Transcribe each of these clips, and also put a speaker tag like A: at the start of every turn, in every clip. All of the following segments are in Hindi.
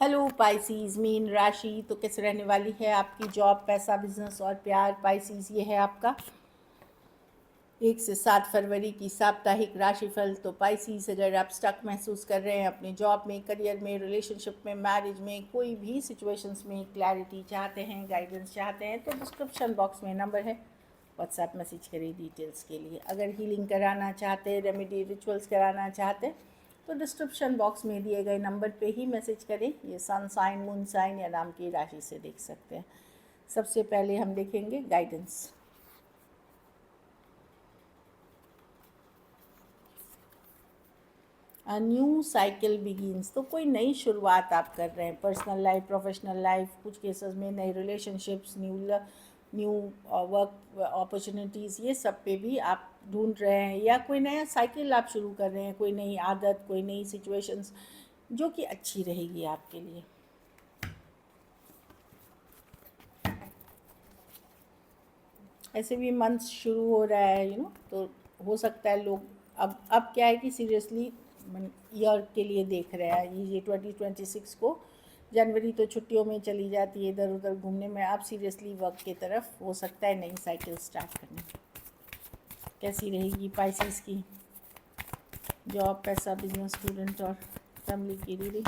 A: हेलो पाइसीज, मीन राशि तो कैसे रहने वाली है आपकी जॉब, पैसा, बिजनेस और प्यार। पाइसीज, ये है आपका 1 से 7 फरवरी की साप्ताहिक राशिफल। तो पाइसीज, अगर आप स्टक महसूस कर रहे हैं अपने जॉब में, करियर में, रिलेशनशिप में, मैरिज में, कोई भी सिचुएशंस में क्लैरिटी चाहते हैं, गाइडेंस चाहते हैं, तो डिस्क्रिप्शन बॉक्स में नंबर है, व्हाट्सएप मैसेज करिए डिटेल्स के लिए। अगर हीलिंग कराना चाहते हैं, रेमेडी रिचुअल्स कराना चाहते हैं, तो डिस्क्रिप्शन बॉक्स में दिए गए नंबर पे ही मैसेज करें। ये सन साइन, मून साइन या नाम की राशि से देख सकते हैं। सबसे पहले हम देखेंगे गाइडेंस। न्यू साइकिल बिगिंस, तो कोई नई शुरुआत आप कर रहे हैं, पर्सनल लाइफ, प्रोफेशनल लाइफ, कुछ केसेस में नए रिलेशनशिप्स, न्यू वर्क अपॉर्चुनिटीज़, ये सब पे भी आप ढूंढ रहे हैं, या कोई नया साइकिल आप शुरू कर रहे हैं, कोई नई आदत, कोई नई सिचुएशंस जो कि अच्छी रहेगी आपके लिए। ऐसे भी मंथ शुरू हो रहा है, तो हो सकता है लोग अब क्या है कि सीरियसली ईयर के लिए देख रहे हैं। ये 2026 को, जनवरी तो छुट्टियों में चली जाती है इधर उधर घूमने में, अब सीरियसली वर्क की तरफ हो सकता है नई साइकिल स्टार्ट करने। कैसी रहेगी पाइसेस की जॉब, पैसा, बिजनेस, स्टूडेंट और फैमिली की रीडिंग।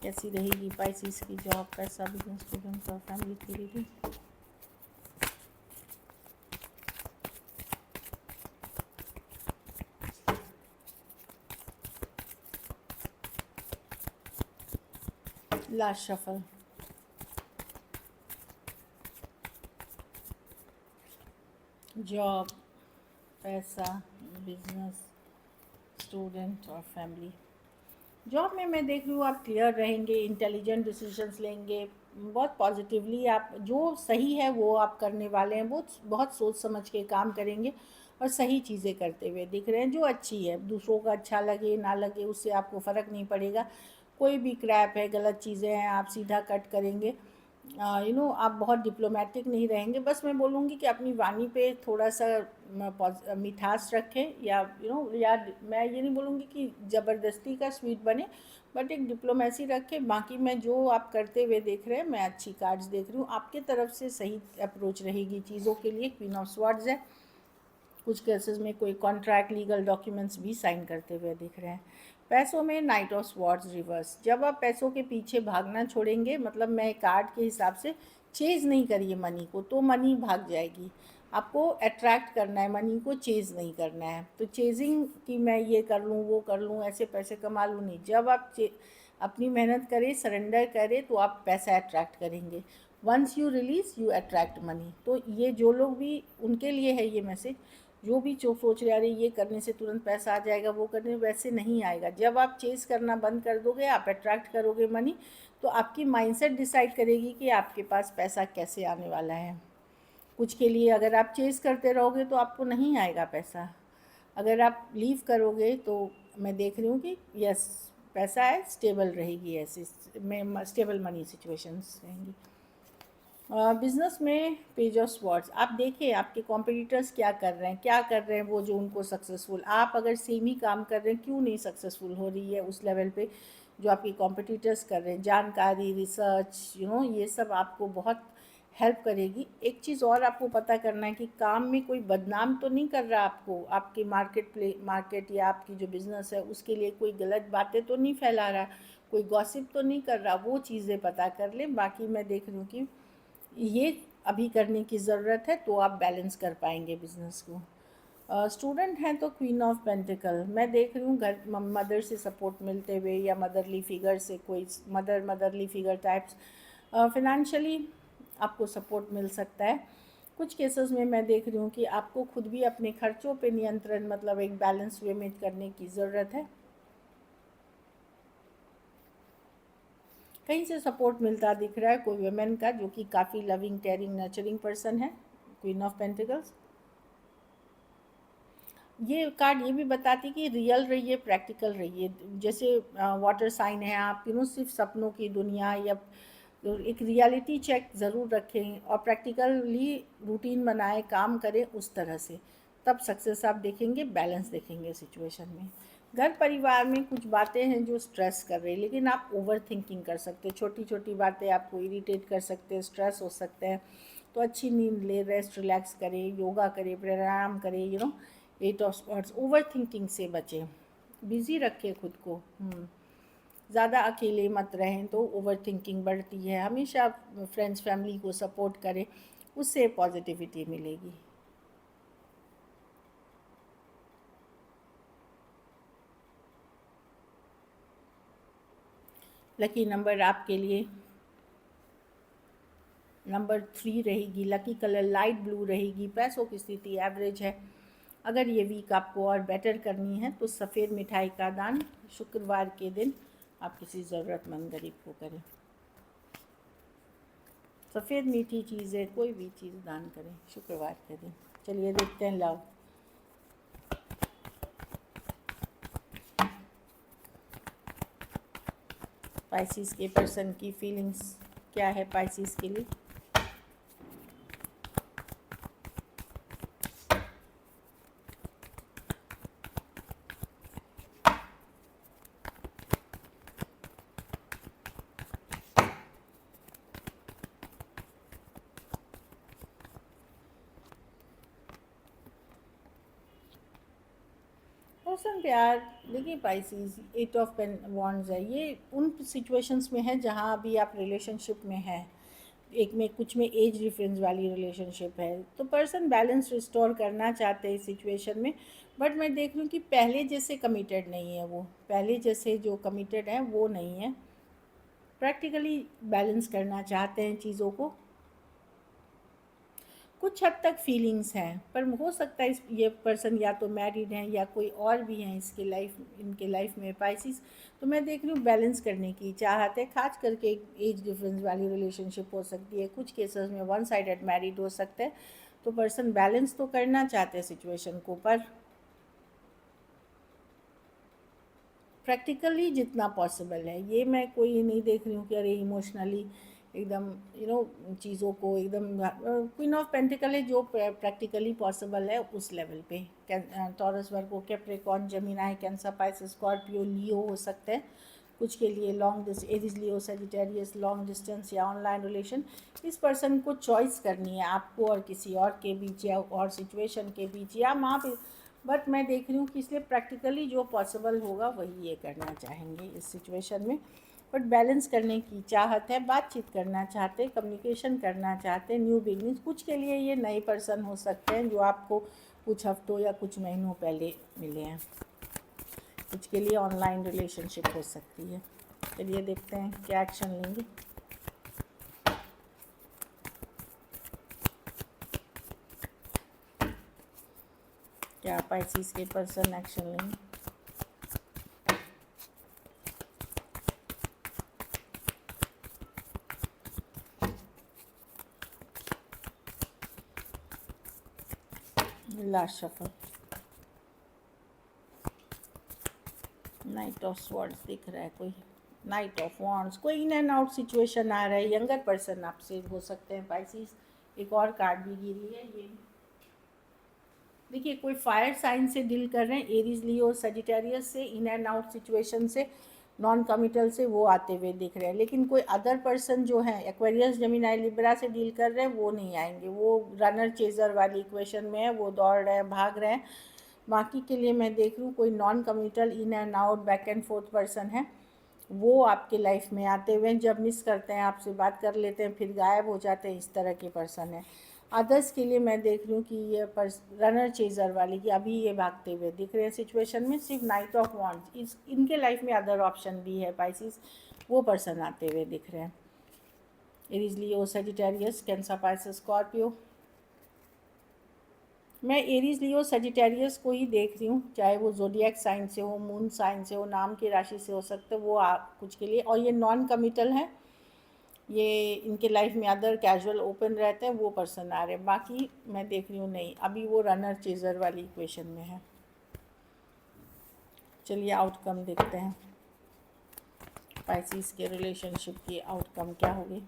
A: कैसी रहेगी पाइसेस की जॉब, पैसा, बिजनेस, स्टूडेंट और फैमिली की रीडिंग। Last shuffle. जॉब, पैसा, बिजनेस, स्टूडेंट और फैमिली। जॉब में मैं देख रही हूँ आप क्लियर रहेंगे, इंटेलिजेंट डिसीजंस लेंगे, बहुत पॉजिटिवली आप जो सही है वो आप करने वाले हैं, बहुत बहुत सोच समझ के काम करेंगे और सही चीज़ें करते हुए दिख रहे हैं जो अच्छी है। दूसरों का अच्छा लगे ना लगे उससे आपको फ़र्क नहीं पड़ेगा। कोई भी क्रैप है, गलत चीज़ें हैं, आप सीधा कट करेंगे। आप बहुत डिप्लोमेटिक नहीं रहेंगे। बस मैं बोलूँगी कि अपनी वाणी पे थोड़ा सा मिठास रखें, या मैं ये नहीं बोलूँगी कि ज़बरदस्ती का स्वीट बने, बट एक डिप्लोमेसी रखें। बाकी मैं जो आप करते हुए देख रहे हैं, मैं अच्छी कार्ड्स देख रही हूँ आपके तरफ से, सही अप्रोच रहेगी चीज़ों के लिए। क्वीन ऑफ स्वॉर्ड्स है, कुछ केसेस में कोई कॉन्ट्रैक्ट, लीगल डॉक्यूमेंट्स भी साइन करते हुए दिख रहे हैं। पैसों में नाइट ऑफ स्वॉर्ड्स रिवर्स। जब आप पैसों के पीछे भागना छोड़ेंगे, मतलब मैं कार्ड के हिसाब से चेज़ नहीं करिए मनी को, तो मनी भाग जाएगी। आपको अट्रैक्ट करना है, मनी को चेज़ नहीं करना है। तो चेजिंग कि मैं ये कर लूँ, वो कर लूँ, ऐसे पैसे कमा लूँ, नहीं। जब आप अपनी मेहनत करें, सरेंडर करें, तो आप पैसा अट्रैक्ट करेंगे। Once you release you attract money. तो ये जो लोग भी, उनके लिए है ये मैसेज, जो भी सोच रहे, अरे ये करने से तुरंत पैसा आ जाएगा, वो करने, वैसे नहीं आएगा। जब आप चेज़ करना बंद कर दोगे, आप अट्रैक्ट करोगे मनी, तो आपकी माइंडसेट डिसाइड करेगी कि आपके पास पैसा कैसे आने वाला है। कुछ के लिए अगर आप चेज़ करते रहोगे तो आपको नहीं आएगा पैसा। अगर आप लीव करोगे तो मैं देख रही हूँ कि यस, पैसा है, स्टेबल रहेगी, ऐसी में स्टेबल मनी सिचुएशंस रहेंगी। बिज़नेस में पेज ऑफ स्वॉर्ड्स, आप देखिए आपके कॉम्पिटिटर्स क्या कर रहे हैं, वो जो उनको सक्सेसफुल, आप अगर सेम ही काम कर रहे हैं, क्यों नहीं सक्सेसफुल हो रही है उस लेवल पे जो आपके कॉम्पिटिटर्स कर रहे हैं। जानकारी, रिसर्च, ये सब आपको बहुत हेल्प करेगी। एक चीज़ और आपको पता करना है कि काम में कोई बदनाम तो नहीं कर रहा आपको, आपकी मार्केट या आपकी जो बिज़नेस है उसके लिए कोई गलत बातें तो नहीं फैला रहा, कोई गॉसिप तो नहीं कर रहा, वो चीज़ें पता कर लें। बाकी मैं देख रही हूँ कि ये अभी करने की ज़रूरत है, तो आप बैलेंस कर पाएंगे बिजनेस को। स्टूडेंट हैं तो क्वीन ऑफ पेंटिकल, मैं देख रही हूँ घर मदर से सपोर्ट मिलते हुए, या मदरली फिगर से, कोई मदरली फिगर टाइप्स फिनेंशियली आपको सपोर्ट मिल सकता है। कुछ केसेस में मैं देख रही हूँ कि आपको खुद भी अपने खर्चों पे नियंत्रण, मतलब एक बैलेंस वे में करने की ज़रूरत है। कहीं से सपोर्ट मिलता दिख रहा है कोई वुमेन का, जो कि काफ़ी लविंग, केयरिंग, नर्चरिंग पर्सन है। क्वीन ऑफ पेंटिकल्स, ये कार्ड ये भी बताती कि रियल रहिए, प्रैक्टिकल रहिए। जैसे वाटर साइन है आप, सिर्फ सपनों की दुनिया, या तो एक रियलिटी चेक ज़रूर रखें और प्रैक्टिकली रूटीन बनाएं, काम करें उस तरह से। तब सक्सेस आप देखेंगे, बैलेंस देखेंगे सिचुएशन में। घर परिवार में कुछ बातें हैं जो स्ट्रेस कर रही है, लेकिन आप ओवर थिंकिंग कर सकते हैं, छोटी छोटी बातें आपको इरिटेट कर सकते हैं, स्ट्रेस हो सकते हैं। तो अच्छी नींद ले, रेस्ट रिलैक्स करें, योगा करें, प्राणायाम करें, 8 ऑफ स्पॉट्स। ओवर थिंकिंग से बचें, बिज़ी रखें खुद को। ज़्यादा अकेले मत रहें, तो ओवर थिंकिंग बढ़ती है। हमेशा फ्रेंड्स फैमिली को सपोर्ट करें, उससे पॉजिटिविटी मिलेगी। लकी नंबर आपके लिए नंबर 3 रहेगी। लकी कलर लाइट ब्लू रहेगी। पैसों की स्थिति एवरेज है। अगर ये वीक आपको और बेटर करनी है तो सफ़ेद मिठाई का दान शुक्रवार के दिन आप किसी ज़रूरतमंद गरीब को करें। सफ़ेद मीठी चीज़ें, कोई भी चीज़ दान करें शुक्रवार के दिन। चलिए देखते हैं लव। पाइसिस के पर्सन की फीलिंग्स क्या है पाइसिस के लिए? पर्सन प्यार, देखिए पाइसिस 8 ऑफ वॉन्ड्स है। ये उन सिचुएशंस में है जहाँ अभी आप रिलेशनशिप में हैं, एक में कुछ में एज डिफरेंस वाली रिलेशनशिप है, तो पर्सन बैलेंस रिस्टोर करना चाहते हैं इस सिचुएशन में। बट मैं देख रही हूँ कि पहले जैसे कमिटेड नहीं है, वो पहले जैसे जो कमिटेड है वो नहीं है। प्रैक्टिकली बैलेंस करना चाहते हैं चीज़ों को। कुछ हद तक फीलिंग्स हैं, पर हो सकता है ये पर्सन या तो मैरिड हैं या कोई और भी हैं इनके लाइफ में पाइसिस। तो मैं देख रही हूँ बैलेंस करने की चाहत है, खास करके एज डिफरेंस वाली रिलेशनशिप हो सकती है, कुछ केसेस में वन साइडेड मैरिड हो सकते हैं। तो पर्सन बैलेंस तो करना चाहते हैं सिचुएशन को, पर प्रैक्टिकली जितना पॉसिबल है। ये मैं कोई नहीं देख रही हूँ कि अरे इमोशनली एकदम चीज़ों को एकदम। क्वीन ऑफ पेंटिकल है, जो प्रैक्टिकली पॉसिबल है उस लेवल पे। Taurus Virgo, Capricorn, Gemini, Cancer, Pisces, Scorpio, Leo हो सकते हैं कुछ के लिए। Long Aries, Leo, Sagittarius, long distance या ऑनलाइन रिलेशन। इस पर्सन को चॉइस करनी है आपको और किसी और के बीच या और सिचुएशन के बीच या वहाँ पे। बट मैं देख रही हूँ कि इसलिए प्रैक्टिकली जो पॉसिबल होगा वही ये करना चाहेंगे इस सिचुएशन में। बट बैलेंस करने की चाहत है, बातचीत करना चाहते, कम्युनिकेशन करना चाहते, न्यू बिगनिंग। कुछ के लिए ये नए पर्सन हो सकते हैं जो आपको कुछ हफ्तों या कुछ महीनों पहले मिले हैं। कुछ के लिए ऑनलाइन रिलेशनशिप हो सकती है। चलिए देखते हैं क्या एक्शन लेंगे। क्या पाइसिस के पर्सन एक्शन लेंगे? Last shuffle, night of swords दिख रहा है, कोई नाइट ऑफ वॉन्ड्स, कोई इन एंड आउट सिचुएशन आ रहा है। यंगर पर्सन आपसे हो सकते हैं पाइसिस। एक और कार्ड भी गिरी है, ये देखिए कोई फायर साइन से डील कर रहे हैं, एरीज, लियो, सजिटेरियस से, इन एंड आउट सिचुएशन से, नॉन कमिटल से वो आते हुए दिख रहे हैं। लेकिन कोई अदर पर्सन जो है एक्वेरियस, जेमिनी, लिब्रा से डील कर रहे हैं, वो नहीं आएंगे। वो रनर चेजर वाली इक्वेशन में है, वो दौड़ रहे हैं, भाग रहे हैं। बाकी के लिए मैं देख रही हूँ कोई non committal, in and out, back and fourth person है, वो आपके लाइफ में आते हुए। जब मिस करते हैं, आपसे बात कर लेते हैं, फिर गायब हो जाते हैं, इस तरह के पर्सन है। अदर्स के लिए मैं देख रही हूँ कि ये रनर चेजर वाली, कि अभी ये भागते हुए दिख रहे हैं सिचुएशन में। सिर्फ नाइट ऑफ वॉन्ड्स, इनके लाइफ में अदर ऑप्शन भी है पाइसिस, वो पर्सन आते हुए दिख रहे हैं। एरीज, लियो, सजिटेरियस, कैंसर, पाइसिस, स्कॉर्पियो। मैं एरीज, लियो, सजिटेरियस को ही देख रही हूँ, चाहे वो ज़ोडिएक साइन से हो, मून साइन से हो, नाम की राशि से हो सकते वो कुछ के लिए। और ये नॉन कमिटल है, ये इनके लाइफ में अदर कैजुअल ओपन रहते हैं, वो पर्सन आ रहे हैं। बाकी मैं देख रही हूँ नहीं, अभी वो रनर चेजर वाली इक्वेशन में है। चलिए आउटकम देखते हैं, पाइसिस के रिलेशनशिप की आउटकम क्या होगी।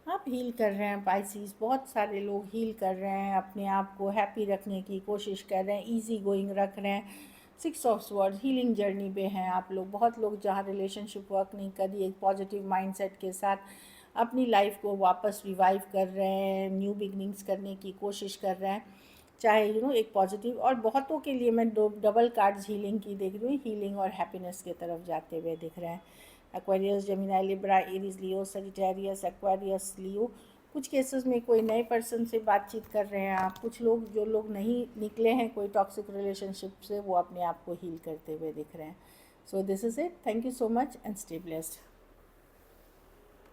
A: आप हील कर रहे हैं पाइसिस, बहुत सारे लोग हील कर रहे हैं, अपने आप को हैप्पी रखने की कोशिश कर रहे हैं, इजी गोइंग रख रहे हैं। 6 ऑफ स्वॉर्ड्स हीलिंग जर्नी पे हैं आप लोग। बहुत लोग जहाँ रिलेशनशिप वर्क नहीं कर रही, एक पॉजिटिव माइंडसेट के साथ अपनी लाइफ को वापस रिवाइव कर रहे हैं, न्यू बिगनिंग्स करने की कोशिश कर रहे हैं, चाहे एक पॉजिटिव। और बहुतों के लिए मैं डबल कार्ड्स हीलिंग की देख रही हूँ, हीलिंग और हैप्पीनेस की तरफ जाते हुए दिख रहे हैं। एक्वेरियस, जेमिनी, लिब्रा, एरीज, लियो, सजिटेरियस, एक्वेरियस, लियो। कुछ केसेस में कोई नए पर्सन से बातचीत कर रहे हैं आप। कुछ लोग, जो लोग नहीं निकले हैं कोई टॉक्सिक रिलेशनशिप से, वो अपने आप को हील करते हुए दिख रहे हैं। So this is it. Thank you so much and stay blessed.